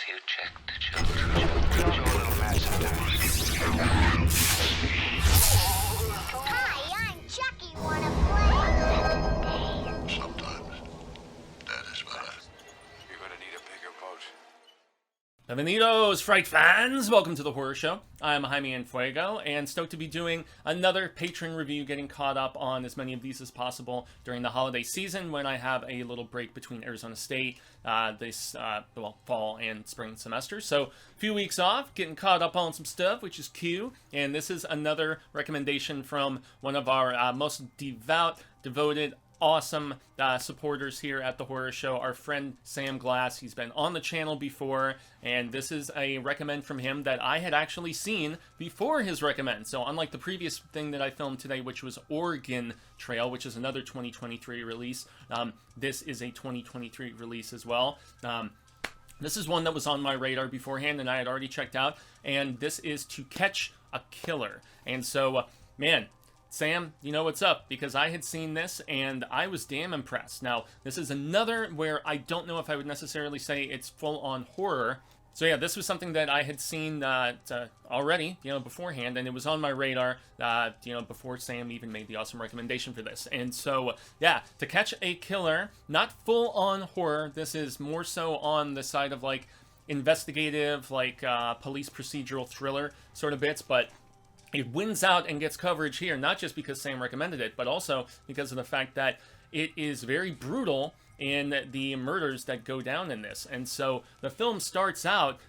you check the children. Show a little mad sometimes. Hi, I'm Chucky. Wanna play? Sometimes. That is what You're gonna need a bigger boat. Bienvenidos, Fright fans! Welcome to the Horror Show. I'm Jaime and Fuego, and stoked to be doing another patron review, getting caught up on as many of these as possible during the holiday season when I have a little break between Arizona State, this fall and spring semester. So, a few weeks off, getting caught up on some stuff, which is cute. And this is another recommendation from one of our most devoted, awesome supporters here at the Horror Show, our friend Sam Glass. He's been on the channel before, and this is a recommend from him that I had actually seen before his recommend. So unlike the previous thing that I filmed today, which was Oregon Trail, which is another 2023 release, this is a 2023 release as well. This is one that was on my radar beforehand and I had already checked out, and this is To Catch a Killer. And so, man, Sam, you know what's up, because I had seen this and I was damn impressed. Now, this is another where I don't know if I would necessarily say it's full-on horror. So yeah, this was something that I had seen already, beforehand, and it was on my radar, before Sam even made the awesome recommendation for this. And so, yeah, To Catch a Killer, not full-on horror. This is more so on the side of, like, investigative, like, police procedural thriller sort of bits, but it wins out and gets coverage here, not just because Sam recommended it, but also because of the fact that it is very brutal in the murders that go down in this. And so the film starts out,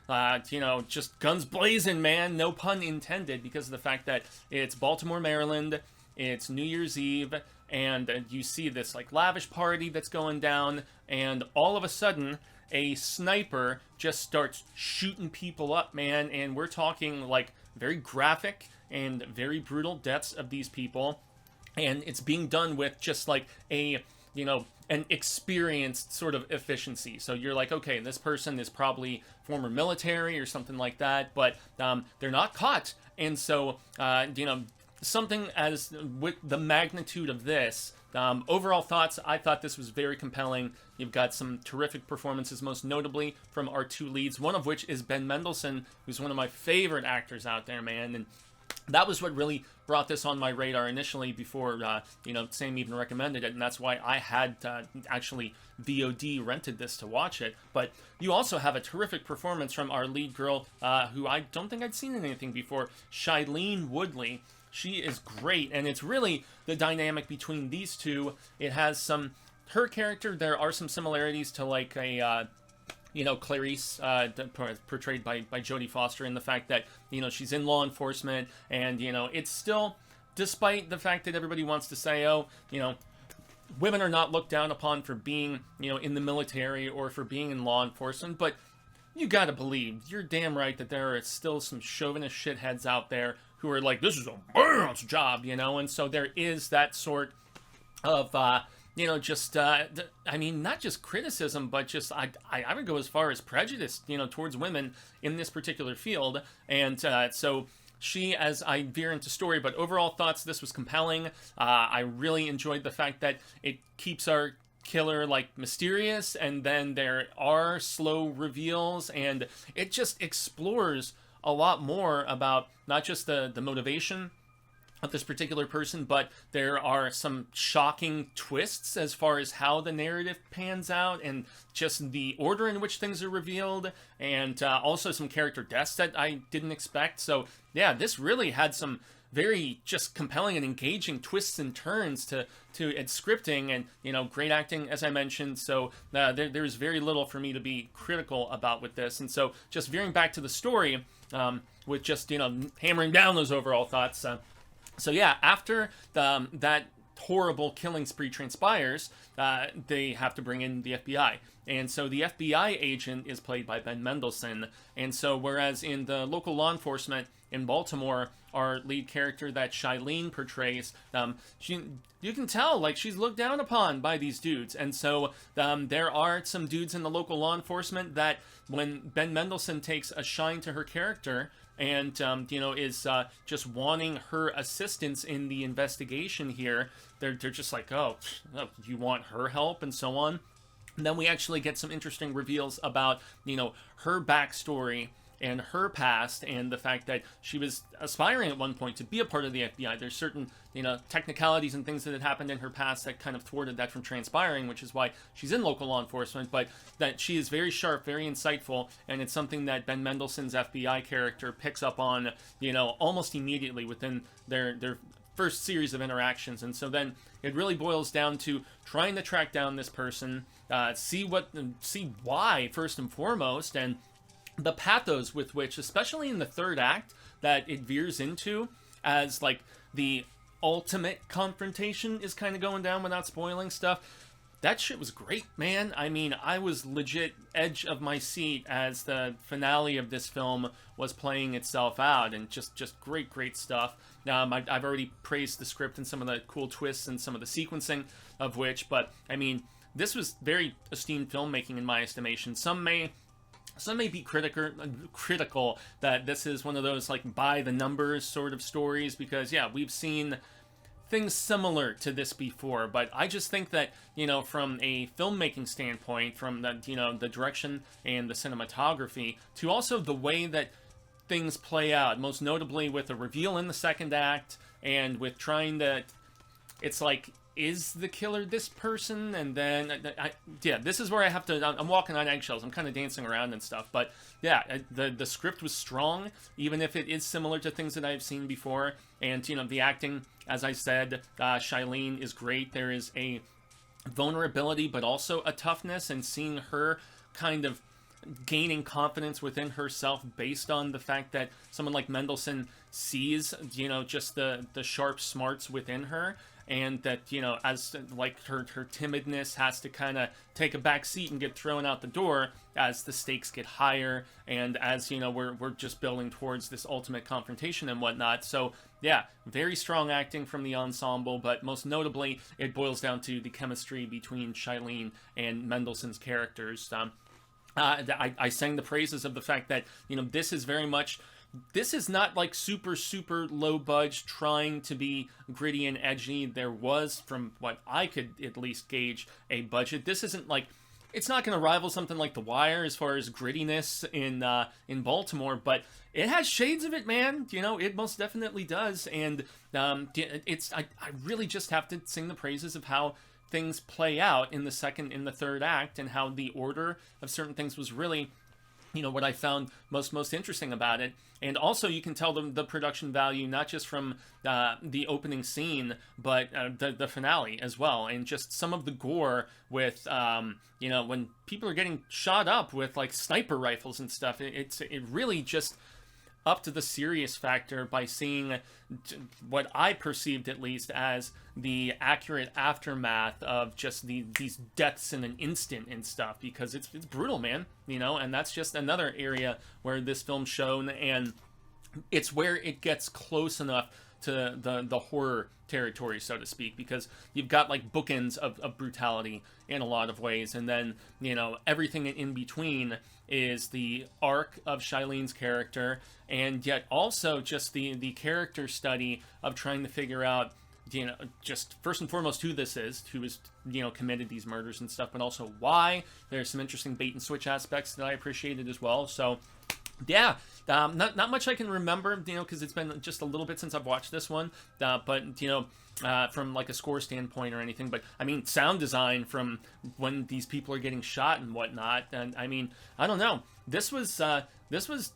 just guns blazing, man, no pun intended, because of the fact that it's Baltimore, Maryland, it's New Year's Eve, and you see this, like, lavish party that's going down, and all of a sudden, a sniper just starts shooting people up, man, and we're talking, like, very graphic and very brutal deaths of these people, and it's being done with just like an experienced sort of efficiency. So you're like, okay, this person is probably former military or something like that, but they're not caught. And so something as with the magnitude of this, overall thoughts, I thought this was very compelling. You've got some terrific performances, most notably from our two leads, one of which is Ben Mendelsohn, who's one of my favorite actors out there, man. And that was what really brought this on my radar initially before, Sam even recommended it, and that's why I had actually VOD rented this to watch it. But you also have a terrific performance from our lead girl, who I don't think I'd seen in anything before, Shailene Woodley. She is great, and it's really the dynamic between these two. It has her character, there are some similarities to like a, Clarice, portrayed by Jodie Foster, in the fact that, she's in law enforcement, and, it's still, despite the fact that everybody wants to say, women are not looked down upon for being, in the military or for being in law enforcement, but you gotta believe, you're damn right that there are still some chauvinist shitheads out there who are like, this is a man's job, and so there is that sort of, not just criticism, but just, I would go as far as prejudice, towards women in this particular field. And so she, as I veer into story, but overall thoughts, this was compelling. I really enjoyed the fact that it keeps our killer, like, mysterious, and then there are slow reveals, and it just explores a lot more about not just the motivation of this particular person, but there are some shocking twists as far as how the narrative pans out and just the order in which things are revealed, and also some character deaths that I didn't expect. So yeah, this really had some very just compelling and engaging twists and turns to its scripting, and great acting, as I mentioned. So there's very little for me to be critical about with this. And so just veering back to the story, with just hammering down those overall thoughts. So yeah, after that horrible killing spree transpires, they have to bring in the FBI. And so the FBI agent is played by Ben Mendelsohn. And so whereas in the local law enforcement in Baltimore, our lead character that Shailene portrays, you can tell, like, she's looked down upon by these dudes. And so there are some dudes in the local law enforcement that when Ben Mendelsohn takes a shine to her character, and, is just wanting her assistance in the investigation here, they're just like, oh, you want her help, and so on. And then we actually get some interesting reveals about, her backstory and her past, and the fact that she was aspiring at one point to be a part of the FBI. There's certain, technicalities and things that had happened in her past that kind of thwarted that from transpiring, which is why she's in local law enforcement, but that she is very sharp, very insightful, and it's something that Ben Mendelsohn's FBI character picks up on, almost immediately within their first series of interactions. And so then it really boils down to trying to track down this person, see why first and foremost, and the pathos with which, especially in the third act, that it veers into as like the ultimate confrontation is kind of going down without spoiling stuff. That shit was great, man. I mean, I was legit edge of my seat as the finale of this film was playing itself out, and just great stuff. I've already praised the script and some of the cool twists and some of the sequencing of which, but I mean, this was very esteemed filmmaking in my estimation. Some may be critical that this is one of those like by the numbers sort of stories, because yeah, we've seen things similar to this before, but I just think that, from a filmmaking standpoint, from the, the direction and the cinematography, to also the way that things play out, most notably with a reveal in the second act, and with trying to, it's like, is the killer this person? And then, this is where I have to, I'm walking on eggshells, I'm kind of dancing around and stuff, but yeah, the script was strong, even if it is similar to things that I've seen before, and, the acting, as I said, Shailene is great. There is a vulnerability, but also a toughness, and seeing her kind of gaining confidence within herself based on the fact that someone like Mendelsohn sees, just the sharp smarts within her, and that, as like her timidness has to kind of take a back seat and get thrown out the door as the stakes get higher, and as, we're just building towards this ultimate confrontation and whatnot. So yeah, very strong acting from the ensemble, but most notably, it boils down to the chemistry between Shailene and Mendelsohn's characters. I sang the praises of the fact that, this is very much, this is not like super low budge trying to be gritty and edgy. There was, from what I could at least gauge, a budget. This isn't like, it's not going to rival something like The Wire as far as grittiness in Baltimore, but it has shades of it, man. It most definitely does. And I really just have to sing the praises of how things play out in the second, in the third act, and how the order of certain things was really, what I found most interesting about it. And also, you can tell the production value, not just from the opening scene, but the finale as well. And just some of the gore with, when people are getting shot up with, like, sniper rifles and stuff. It really just upped the serious factor by seeing what I perceived, at least, as the accurate aftermath of just these deaths in an instant and stuff, because it's brutal, man, and that's just another area where this film shone, and it's where it gets close enough to the horror territory, so to speak, because you've got like bookends of brutality in a lot of ways, and then everything in between is the arc of Shailene's character, and yet also just the character study of trying to figure out, just first and foremost who this is, who has, committed these murders and stuff, but also why. There's some interesting bait and switch aspects that I appreciated as well. So yeah, not much I can remember, because it's been just a little bit since I've watched this one, but from like a score standpoint or anything, but I mean, sound design from when these people are getting shot and whatnot, and I mean, I don't know, this was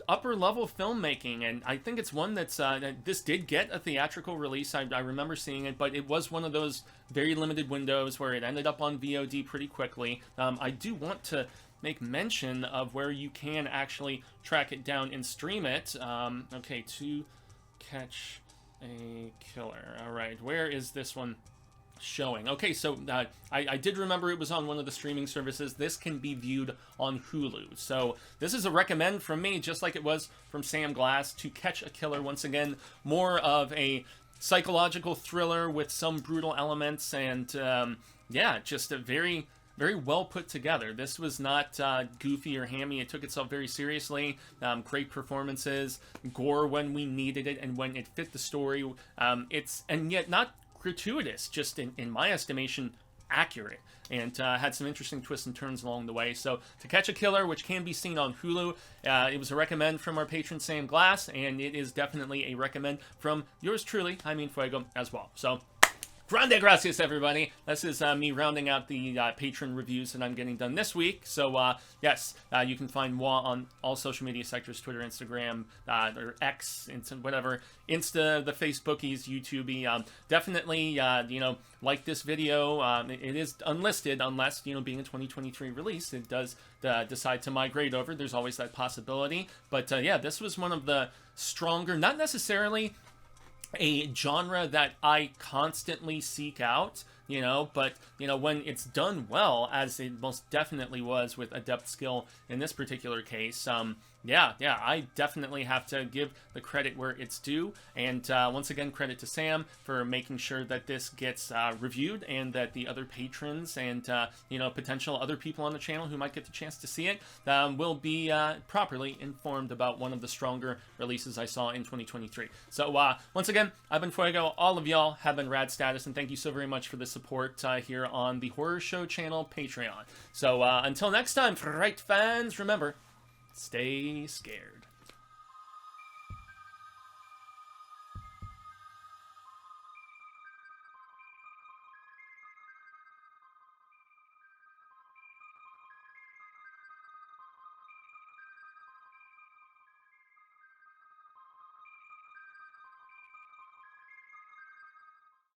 upper level filmmaking, and I think it's one that's this did get a theatrical release. I remember seeing it, but it was one of those very limited windows where it ended up on VOD pretty quickly. I do want to make mention of where you can actually track it down and stream it. Okay, To Catch a Killer. All right, where is this one showing? Okay, so I did remember it was on one of the streaming services. This can be viewed on Hulu. So this is a recommend from me, just like it was from Sam Glass. To Catch a Killer, once again, more of a psychological thriller with some brutal elements, and yeah, just a very well put together. This was not goofy or hammy. It took itself very seriously. Great performances, gore when we needed it and when it fit the story. And yet not gratuitous, just in my estimation, accurate and had some interesting twists and turns along the way. So To Catch a Killer, which can be seen on Hulu, it was a recommend from our patron Sam Glass, and it is definitely a recommend from yours truly, Jaime Fuego, as well. So grande gracias, everybody. This is me rounding out the patron reviews that I'm getting done this week. So, yes, you can find moi on all social media sectors, Twitter, Instagram, or X, whatever, Insta, the Facebookies, YouTube. Definitely, like this video. It is unlisted unless, being a 2023 release, it does decide to migrate over. There's always that possibility. But, yeah, this was one of the stronger, not necessarily a genre that I constantly seek out, but, when it's done well, as it most definitely was with Adept Skill in this particular case, yeah, I definitely have to give the credit where it's due, and once again, credit to Sam for making sure that this gets reviewed, and that the other patrons and, potential other people on the channel who might get the chance to see it will be properly informed about one of the stronger releases I saw in 2023. So, once again, I've been Fuego, all of y'all have been Rad Status, and thank you so very much for the support here on the Horror Show channel Patreon. So, until next time, Fright fans, remember, stay scared.